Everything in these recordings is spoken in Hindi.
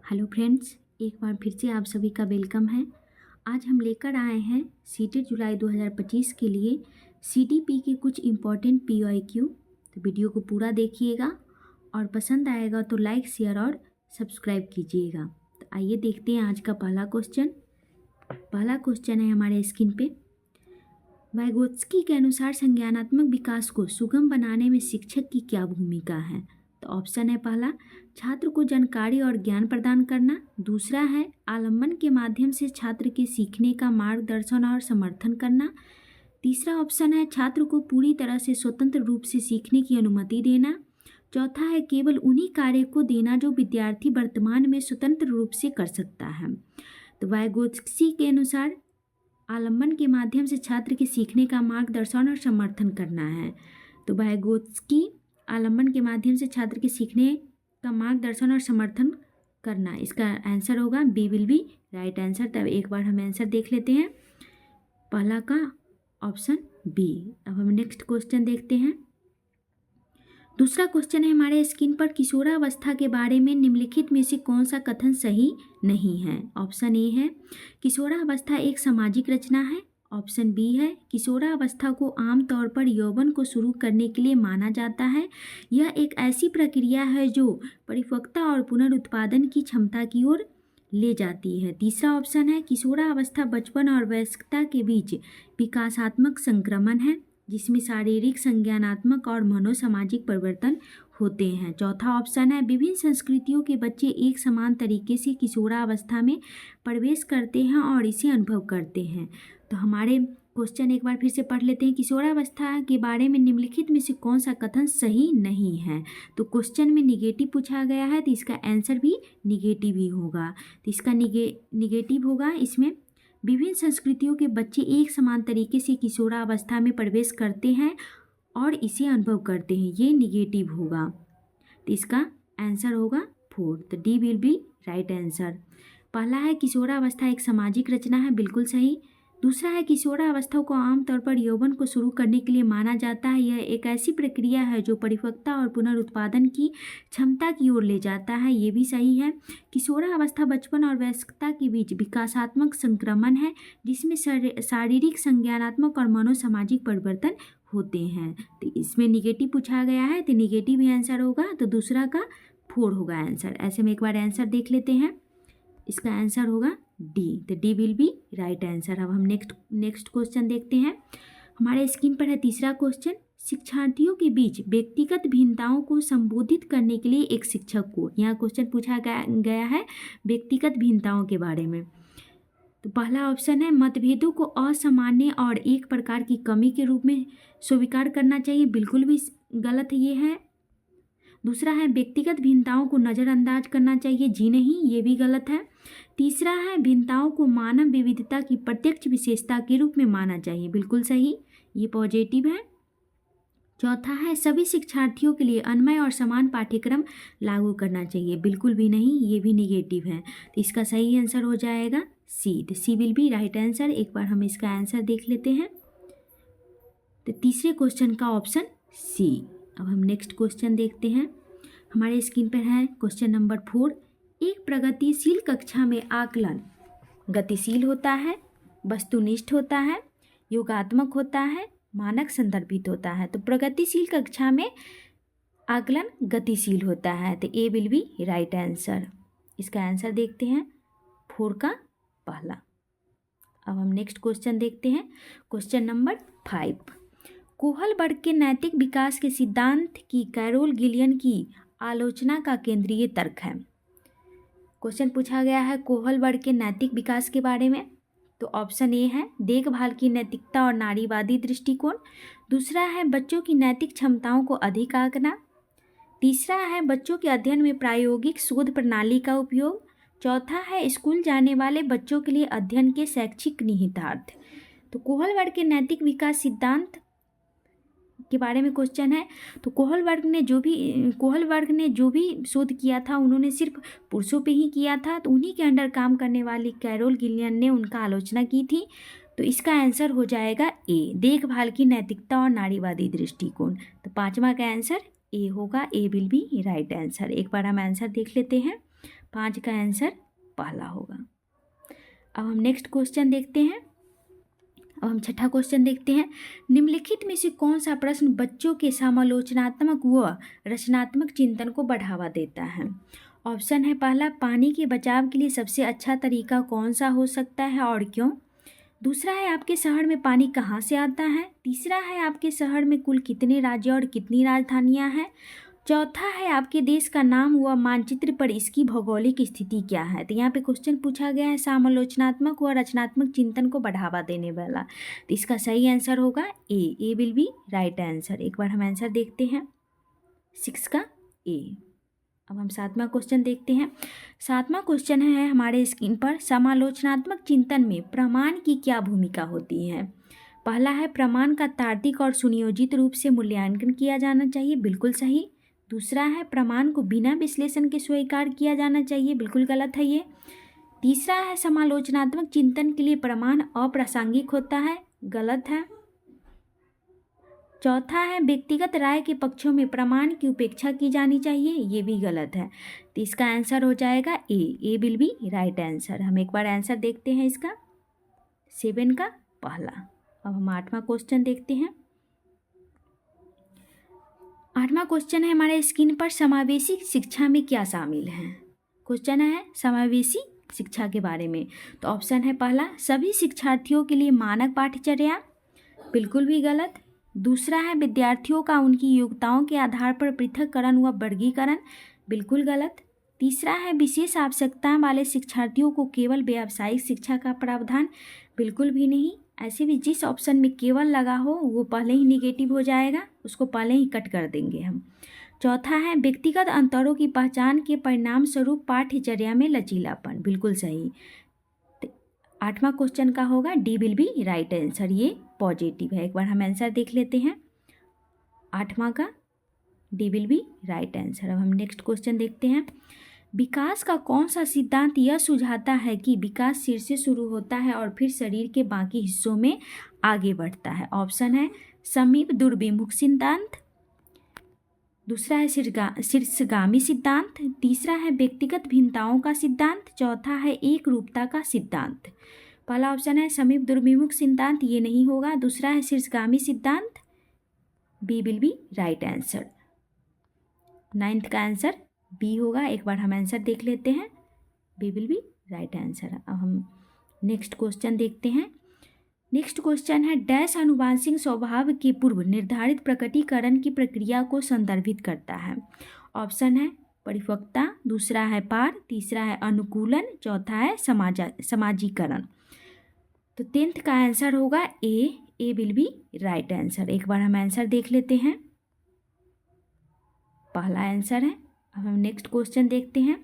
हेलो फ्रेंड्स, एक बार फिर से आप सभी का वेलकम है। आज हम लेकर आए हैं सीटेट जुलाई 2025 के लिए सीटीपी के कुछ इम्पॉर्टेंट पीवाईक्यू। तो वीडियो को पूरा देखिएगा और पसंद आएगा तो लाइक, शेयर और सब्सक्राइब कीजिएगा। तो आइए देखते हैं आज का पहला क्वेश्चन। पहला क्वेश्चन है हमारे स्क्रीन पे। वाइगोत्स्की के अनुसार संज्ञानात्मक विकास को सुगम बनाने में शिक्षक की क्या भूमिका है? तो ऑप्शन है पहला, छात्र को जानकारी और ज्ञान प्रदान करना। दूसरा है आलम्बन के माध्यम से छात्र के सीखने का मार्गदर्शन और समर्थन करना। तीसरा ऑप्शन है छात्र को पूरी तरह से स्वतंत्र रूप से सीखने की अनुमति देना। चौथा है केवल उन्हीं कार्य को देना जो विद्यार्थी वर्तमान में स्वतंत्र रूप से कर सकता है। तो वाइगोत्स्की के अनुसार आलम्बन के माध्यम से छात्र के सीखने का मार्गदर्शन और समर्थन करना है। तो वाइगोत्स्की आलम्बन के माध्यम से छात्र के सीखने का मार्गदर्शन और समर्थन करना, इसका आंसर होगा B will be right answer. तब एक बार हम आंसर देख लेते हैं, पहला का ऑप्शन बी। अब हम नेक्स्ट क्वेश्चन देखते हैं। दूसरा क्वेश्चन है हमारे स्क्रीन पर, किशोरावस्था के बारे में निम्नलिखित में से कौन सा कथन सही नहीं है? ऑप्शन ए है किशोरावस्था एक सामाजिक रचना है। ऑप्शन बी है किशोरावस्था को आमतौर पर यौवन को शुरू करने के लिए माना जाता है। यह एक ऐसी प्रक्रिया है जो परिपक्वता और पुनरुत्पादन की क्षमता की ओर ले जाती है। तीसरा ऑप्शन है किशोरावस्था बचपन और वयस्कता के बीच विकासात्मक संक्रमण है जिसमें शारीरिक, संज्ञानात्मक और मनोसामाजिक परिवर्तन होते हैं। चौथा ऑप्शन है विभिन्न संस्कृतियों के बच्चे एक समान तरीके से किशोरावस्था में प्रवेश करते हैं और इसे अनुभव करते हैं। तो हमारे क्वेश्चन एक बार फिर से पढ़ लेते हैं। किशोरावस्था के बारे में निम्नलिखित में से कौन सा कथन सही नहीं है? तो क्वेश्चन में निगेटिव पूछा गया है तो इसका आंसर भी निगेटिव ही होगा। तो इसका निगेटिव होगा, इसमें विभिन्न संस्कृतियों के बच्चे एक समान तरीके से किशोरावस्था में प्रवेश करते हैं और इसे अनुभव करते हैं, ये निगेटिव होगा। तो इसका आंसर होगा 4। तो D will be right answer. पहला है किशोरावस्था एक सामाजिक रचना है, बिल्कुल सही। दूसरा है किशोरावस्था को आमतौर पर यौवन को शुरू करने के लिए माना जाता है। यह एक ऐसी प्रक्रिया है जो परिपक्वता और पुनरुत्पादन की क्षमता की ओर ले जाता है, ये भी सही है। किशोरावस्था बचपन और वयस्कता के बीच विकासात्मक संक्रमण है जिसमें शारीरिक, संज्ञानात्मक और मनोसामाजिक परिवर्तन होते हैं। तो इसमें निगेटिव पूछा गया है तो निगेटिव ही आंसर होगा। तो दूसरा का 4 होगा आंसर। ऐसे में एक बार आंसर देख लेते हैं, इसका आंसर होगा डी। तो D will be right answer. अब हम नेक्स्ट क्वेश्चन देखते हैं। हमारे स्क्रीन पर है तीसरा क्वेश्चन, शिक्षार्थियों के बीच व्यक्तिगत भिन्नताओं को संबोधित करने के लिए एक शिक्षक को, यहाँ क्वेश्चन पूछा गया है व्यक्तिगत भिन्नताओं के बारे में। तो पहला ऑप्शन है मतभेदों को असामान्य और एक प्रकार की कमी के रूप में स्वीकार करना चाहिए, बिल्कुल भी गलत ये है। दूसरा है व्यक्तिगत भिन्नताओं को नज़रअंदाज करना चाहिए, जी नहीं, ये भी गलत है। तीसरा है भिन्नताओं को मानव विविधता की प्रत्यक्ष विशेषता के रूप में माना चाहिए, बिल्कुल सही, ये पॉजिटिव है। चौथा है सभी शिक्षार्थियों के लिए अन्वय और समान पाठ्यक्रम लागू करना चाहिए, बिल्कुल भी नहीं, ये भी निगेटिव है। तो इसका सही आंसर हो जाएगा सी। तो सी विल बी राइट आंसर। एक बार हम इसका आंसर देख लेते हैं। तो तीसरे क्वेश्चन का ऑप्शन सी। अब हम नेक्स्ट क्वेश्चन देखते हैं। हमारे स्क्रीन पर है क्वेश्चन नंबर 4, एक प्रगतिशील कक्षा में आकलन गतिशील होता है, वस्तुनिष्ठ होता है, योगात्मक होता है, मानक संदर्भित होता है। तो प्रगतिशील कक्षा में आकलन गतिशील होता है, तो ए विल बी राइट आंसर। इसका आंसर देखते हैं 4 का पहला। अब हम नेक्स्ट क्वेश्चन देखते हैं, क्वेश्चन नंबर 5, कोहल वर्ग के नैतिक विकास के सिद्धांत की कैरोल गिलियन की आलोचना का केंद्रीय तर्क है। क्वेश्चन पूछा गया है कोहल वर्ग के नैतिक विकास के बारे में। तो ऑप्शन ए है देखभाल की नैतिकता और नारीवादी दृष्टिकोण। दूसरा है बच्चों की नैतिक क्षमताओं को अधिक आंकना। तीसरा है बच्चों के अध्ययन में प्रायोगिक शोध प्रणाली का उपयोग। चौथा है स्कूल जाने वाले बच्चों के लिए अध्ययन के शैक्षिक निहितार्थ। तो कोहल वर्ग के नैतिक विकास सिद्धांत के बारे में क्वेश्चन है। तो कोहल वर्ग ने जो भी शोध किया था उन्होंने सिर्फ पुरुषों पे ही किया था, तो उन्हीं के अंडर काम करने वाली कैरोल गिलियन ने उनका आलोचना की थी। तो इसका आंसर हो जाएगा ए, देखभाल की नैतिकता और नारीवादी दृष्टिकोण। तो पांचवा का आंसर ए होगा, ए विल बी राइट आंसर। एक बार हम आंसर देख लेते हैं। 5 का आंसर पहला होगा। अब हम नेक्स्ट क्वेश्चन देखते हैं। अब हम छठा क्वेश्चन देखते हैं। निम्नलिखित में से कौन सा प्रश्न बच्चों के समालोचनात्मक व रचनात्मक चिंतन को बढ़ावा देता है? ऑप्शन है पहला, पानी के बचाव के लिए सबसे अच्छा तरीका कौन सा हो सकता है और क्यों? दूसरा है, आपके शहर में पानी कहाँ से आता है? तीसरा है, आपके शहर में कुल कितने राज्य और कितनी राजधानियाँ हैं? चौथा है, आपके देश का नाम व मानचित्र पर इसकी भौगोलिक स्थिति क्या है? तो यहाँ पे क्वेश्चन पूछा गया है समालोचनात्मक व रचनात्मक चिंतन को बढ़ावा देने वाला। तो इसका सही आंसर होगा ए विल बी राइट आंसर। एक बार हम आंसर देखते हैं 6 का ए। अब हम 7वां क्वेश्चन देखते हैं। 7वां क्वेश्चन है हमारे स्क्रीन पर, समालोचनात्मक चिंतन में प्रमाण की क्या भूमिका होती है? पहला है, प्रमाण का तार्किक और सुनियोजित रूप से मूल्यांकन किया जाना चाहिए, बिल्कुल सही। दूसरा है, प्रमाण को बिना विश्लेषण के स्वीकार किया जाना चाहिए, बिल्कुल गलत है ये। तीसरा है, समालोचनात्मक चिंतन के लिए प्रमाण अप्रासंगिक होता है, गलत है। चौथा है, व्यक्तिगत राय के पक्षों में प्रमाण की उपेक्षा की जानी चाहिए, ये भी गलत है। तो इसका आंसर हो जाएगा ए विल बी राइट आंसर। हम एक बार आंसर देखते हैं इसका 7 का पहला। अब हम 8वां क्वेश्चन देखते हैं। 8वां क्वेश्चन है हमारे स्क्रीन पर, समावेशी शिक्षा में क्या शामिल है? क्वेश्चन है समावेशी शिक्षा के बारे में। तो ऑप्शन है पहला, सभी शिक्षार्थियों के लिए मानक पाठ्यचर्या, बिल्कुल भी गलत। दूसरा है, विद्यार्थियों का उनकी योग्यताओं के आधार पर पृथक्करण व वर्गीकरण, बिल्कुल गलत। तीसरा है, विशेष आवश्यकताएं वाले शिक्षार्थियों को केवल व्यावसायिक शिक्षा का प्रावधान, बिल्कुल भी नहीं। ऐसे भी जिस ऑप्शन में केवल लगा हो वो पहले ही निगेटिव हो जाएगा, उसको पहले ही कट कर देंगे हम। चौथा है, व्यक्तिगत अंतरों की पहचान के परिणाम स्वरूप पाठ्यचर्या में लचीलापन, बिल्कुल सही। 8वां क्वेश्चन का होगा D will be right answer, ये पॉजिटिव है। एक बार हम आंसर देख लेते हैं 8वां का, D will be right answer. अब हम नेक्स्ट क्वेश्चन देखते हैं। विकास का कौन सा सिद्धांत यह सुझाता है कि विकास सिर से शुरू होता है और फिर शरीर के बाकी हिस्सों में आगे बढ़ता है? ऑप्शन है समीप दुर्विमुख सिद्धांत, दूसरा है शीर्षगामी सिद्धांत, तीसरा है व्यक्तिगत भिन्नताओं का सिद्धांत, चौथा है एक रूपता का सिद्धांत। पहला ऑप्शन है समीप दुर्विमुख सिद्धांत, ये नहीं होगा। दूसरा है शीर्षगामी सिद्धांत, B will be right answer. 9th का आंसर बी होगा। एक बार हम आंसर देख लेते हैं, B will be right answer. अब हम नेक्स्ट क्वेश्चन देखते हैं। नेक्स्ट क्वेश्चन है, डैश आनुवंशिक स्वभाव के पूर्व निर्धारित प्रकटीकरण की प्रक्रिया को संदर्भित करता है? ऑप्शन है परिपक्वता, दूसरा है पार, तीसरा है अनुकूलन, चौथा है समाजीकरण। तो 10th का आंसर होगा ए विल बी राइट आंसर। एक बार हम आंसर देख लेते हैं, पहला आंसर है। अब हम नेक्स्ट क्वेश्चन देखते हैं।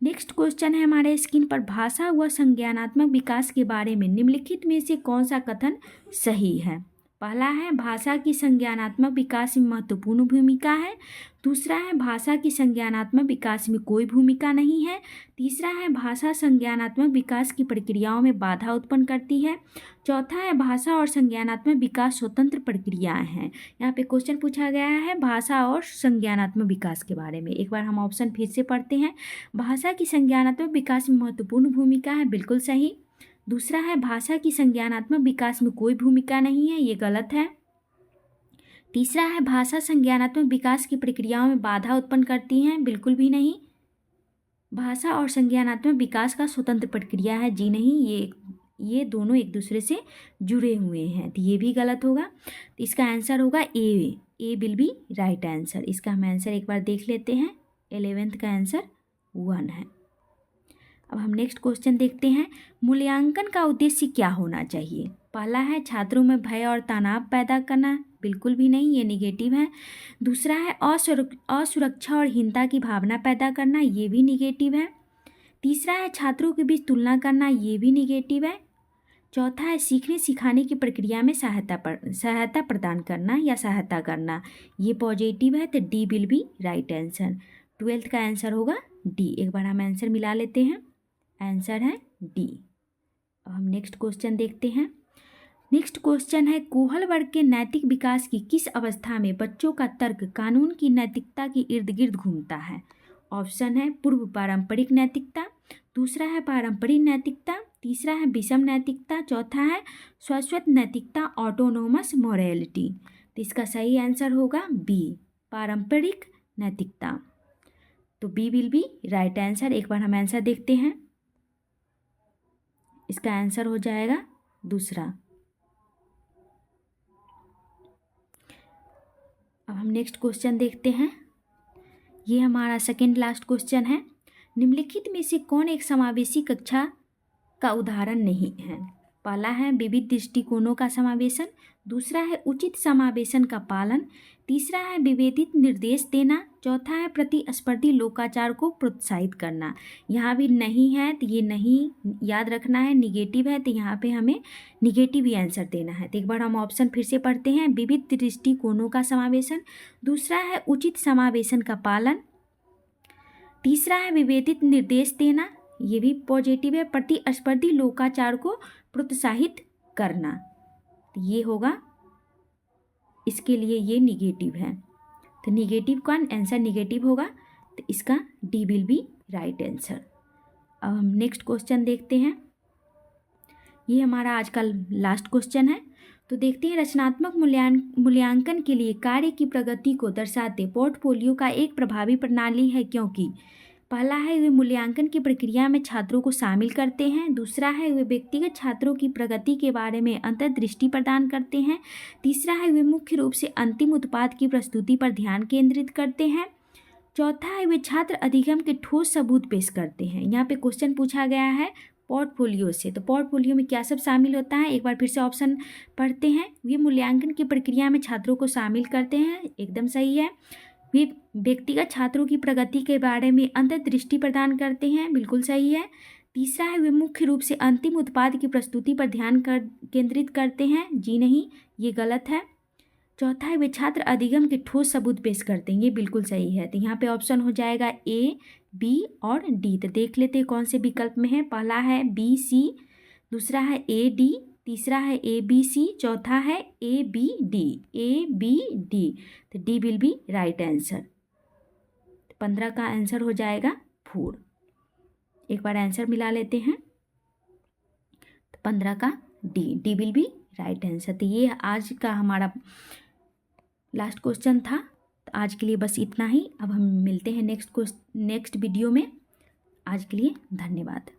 नेक्स्ट क्वेश्चन है हमारे स्क्रीन पर, भाषा व संज्ञानात्मक विकास के बारे में निम्नलिखित में से कौन सा कथन सही है? पहला है, भाषा की संज्ञानात्मक विकास में महत्वपूर्ण भूमिका है। दूसरा है, भाषा की संज्ञानात्मक विकास में कोई भूमिका नहीं है। तीसरा है, भाषा संज्ञानात्मक विकास की प्रक्रियाओं में बाधा उत्पन्न करती है। चौथा है, भाषा और संज्ञानात्मक विकास स्वतंत्र प्रक्रियाएं हैं। यहाँ पे क्वेश्चन पूछा गया है भाषा और संज्ञानात्मक विकास के बारे में। एक बार हम ऑप्शन फिर से पढ़ते हैं। भाषा की संज्ञानात्मक विकास में महत्वपूर्ण भूमिका है, बिल्कुल सही। दूसरा है, भाषा की संज्ञानात्मक विकास में कोई भूमिका नहीं है, ये गलत है। तीसरा है, भाषा संज्ञानात्मक विकास की प्रक्रियाओं में बाधा उत्पन्न करती हैं, बिल्कुल भी नहीं। भाषा और संज्ञानात्मक विकास का स्वतंत्र प्रक्रिया है, जी नहीं, ये दोनों एक दूसरे से जुड़े हुए हैं, तो ये भी गलत होगा। तो इसका आंसर होगा ए विल बी राइट आंसर। इसका हम आंसर एक बार देख लेते हैं। 11th का आंसर 1 है। अब हम नेक्स्ट क्वेश्चन देखते हैं। मूल्यांकन का उद्देश्य क्या होना चाहिए? पहला है, छात्रों में भय और तनाव पैदा करना, बिल्कुल भी नहीं, ये निगेटिव है। दूसरा है, असुरक्षा और हीनता की भावना पैदा करना, ये भी निगेटिव है। तीसरा है, छात्रों के बीच तुलना करना, ये भी निगेटिव है। चौथा है, सीखने सिखाने की प्रक्रिया में सहायता प्रदान करना या सहायता करना, ये पॉजिटिव है। तो D will be right answer. 12th का आंसर होगा डी। एक बार हम आंसर मिला लेते हैं, आंसर है डी। अब हम नेक्स्ट क्वेश्चन देखते हैं। नेक्स्ट क्वेश्चन है, कोहल वर्ग के नैतिक विकास की किस अवस्था में बच्चों का तर्क कानून की नैतिकता के इर्द गिर्द घूमता है? ऑप्शन है पूर्व पारंपरिक नैतिकता, दूसरा है पारंपरिक नैतिकता, तीसरा है विषम नैतिकता, चौथा है शाश्वत नैतिकता ऑटोनोमस मोरालिटी। तो इसका सही आंसर होगा बी, पारंपरिक नैतिकता। तो B will be right answer. एक बार हम आंसर देखते हैं। इसका आंसर हो जाएगा दूसरा। अब हम नेक्स्ट क्वेश्चन देखते हैं। ये हमारा सेकंड लास्ट क्वेश्चन है। निम्नलिखित में से कौन एक समावेशी कक्षा का उदाहरण नहीं है? पहला है विविध दृष्टिकोणों का समावेशन, दूसरा है उचित समावेशन का पालन, तीसरा है विभेदित निर्देश देना, चौथा है प्रतिस्पर्धी लोकाचार को प्रोत्साहित करना। यहाँ भी नहीं है तो ये नहीं याद रखना है, निगेटिव है तो यहाँ पे हमें निगेटिव ही आंसर देना है। तो एक बार हम ऑप्शन फिर से पढ़ते हैं। विविध दृष्टिकोणों का समावेशन, दूसरा है उचित समावेशन का पालन, तीसरा है विभेदित निर्देश देना, ये भी पॉजिटिव है, प्रतिस्पर्धी लोकाचार को प्रोत्साहित करना। तो ये होगा, इसके लिए ये निगेटिव है। तो निगेटिव का आंसर निगेटिव होगा, तो इसका D will be right answer. अब हम नेक्स्ट क्वेश्चन देखते हैं। ये हमारा आज का लास्ट क्वेश्चन है। तो देखते हैं, रचनात्मक मूल्यांकन के लिए कार्य की प्रगति को दर्शाते पोर्टफोलियो का एक प्रभावी प्रणाली है क्योंकि पहला है वे मूल्यांकन की प्रक्रिया में छात्रों को शामिल करते हैं, दूसरा है वे व्यक्तिगत छात्रों की प्रगति के बारे में अंतर्दृष्टि प्रदान करते हैं, तीसरा है वे मुख्य रूप से अंतिम उत्पाद की प्रस्तुति पर ध्यान केंद्रित करते हैं, चौथा है वे छात्र अधिगम के ठोस सबूत पेश करते हैं। यहाँ पे क्वेश्चन पूछा गया है पोर्टफोलियो से, तो पोर्टफोलियो में क्या सब शामिल होता है? एक बार फिर से ऑप्शन पढ़ते हैं। वे मूल्यांकन की प्रक्रिया में छात्रों को शामिल करते हैं, एकदम सही है। वे व्यक्तिगत छात्रों की प्रगति के बारे में अंतर्दृष्टि प्रदान करते हैं, बिल्कुल सही है। तीसरा है वे मुख्य रूप से अंतिम उत्पाद की प्रस्तुति पर ध्यान केंद्रित करते हैं, जी नहीं, ये गलत है। चौथा है वे छात्र अधिगम के ठोस सबूत पेश करते हैं, ये बिल्कुल सही है। तो यहाँ पे ऑप्शन हो जाएगा ए, बी और डी। तो देख लेते हैं कौन से विकल्प में है। पहला है बी सी, दूसरा है ए डी, तीसरा है ए बी सी, चौथा है A B D, A B D. तो D will be right answer. 15 का आंसर हो जाएगा 4। एक बार आंसर मिला लेते हैं। तो 15 का D will be right answer. तो ये आज का हमारा लास्ट क्वेश्चन था। तो आज के लिए बस इतना ही। अब हम मिलते हैं नेक्स्ट वीडियो में। आज के लिए धन्यवाद।